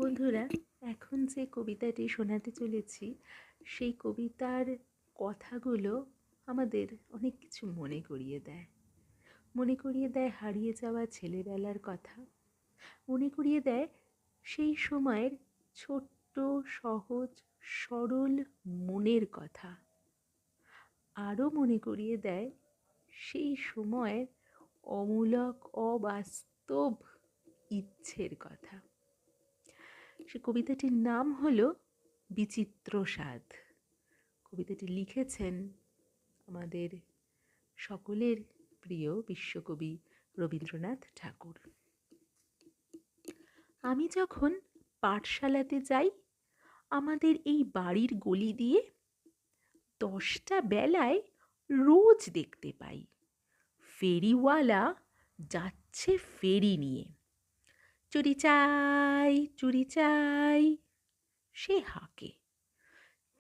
বন্ধুরা, এখন যে কবিতাটি শোনাতে চলেছি সেই কবিতার কথাগুলো আমাদের অনেক কিছু মনে করিয়ে দেয় হারিয়ে যাওয়া ছেলেবেলার কথা, মনে করিয়ে দেয় সেই সময়ের ছোট্ট সহজ সরল মনের কথা, আরও মনে করিয়ে দেয় সেই সময়ের অমূলক অবাস্তব ইচ্ছের কথা। সে কবিতাটির নাম হলো বিচিত্র স্বাদ। কবিতাটি লিখেছেন আমাদের সকলের প্রিয় বিশ্বকবি রবীন্দ্রনাথ ঠাকুর। আমি যখন পাঠশালাতে যাই, আমাদের এই বাড়ির গলি দিয়ে 10টা বেলায় রোজ দেখতে পাই ফেরিওয়ালা যাচ্ছে ফেরি নিয়ে। চুরি চাই, চুরি চাই সে হাঁকে।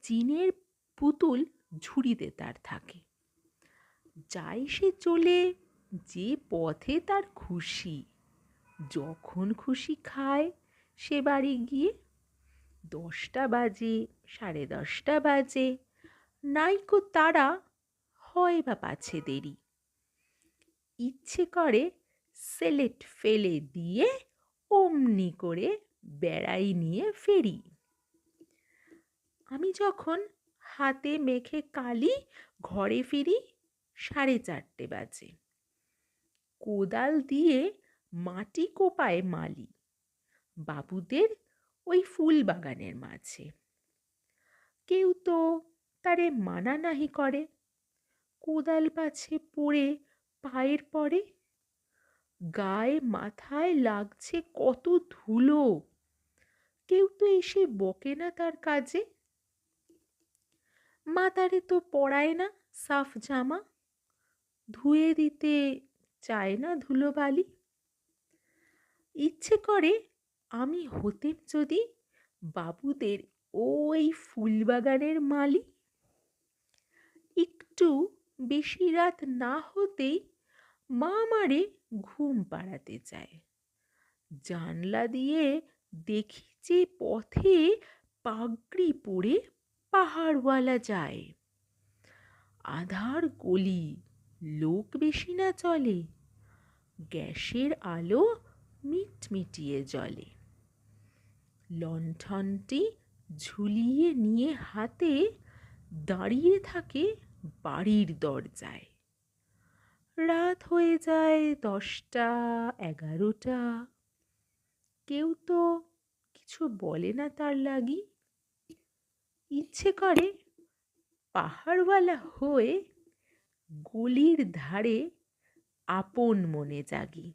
চিনের পুতুল ঝুড়িতে তার থাকে। যায় সে চলে যে পথে তার খুশি, যখন খুশি খায় সে বাড়ি গিয়ে। 10টা বাজে, 10:30 বাজে, নাইকো তারা, হয় বা পাছে দেরি। ইচ্ছে করে সেলেট ফেলে দিয়ে অমনি করে বেড়াই নিয়ে ফেরি। আমি যখন হাতে মেখে কালি ঘরে ফিরি 4:30 বাজে। কোদাল দিয়ে মাটি কোপায় মালি বাবুদের ওই ফুল বাগানের মাঝে। কেউ তো তারে মানা নাহি করে, কোদাল পাছে পড়ে পায়ের পরে। গায়ে মাথায় লাগছে কত ধুলো, কেউ তো এসে বকে না তার কাজে। মাতারে তো পরায় না সাফ জামা, ধুয়ে দিতে চায় না ধুলোবালি। ইচ্ছে করে আমি হতেম যদি বাবুদের ওই ফুলবাগানের মালি। একটু বেশি রাত না হতেই মা আমারে ঘুম পাড়াতে চায়। জানলা দিয়ে দেখি যে পথে পাগড়ি পরে পাহাড়ওয়ালা যায়। আধার গলি, লোক বেশি না চলে, গ্যাসের আলো মিটমিটিয়ে জ্বলে। লণ্ঠনটি ঝুলিয়ে নিয়ে হাতে দাঁড়িয়ে থাকে বাড়ির দরজায়। রাত হয়ে যায় 10টা, 11টা, কেউ তো কিছু বলে না তার লাগি। ইচ্ছে করে পাহাড়ওয়ালা হয়ে গলির ধারে আপন মনে জাগি।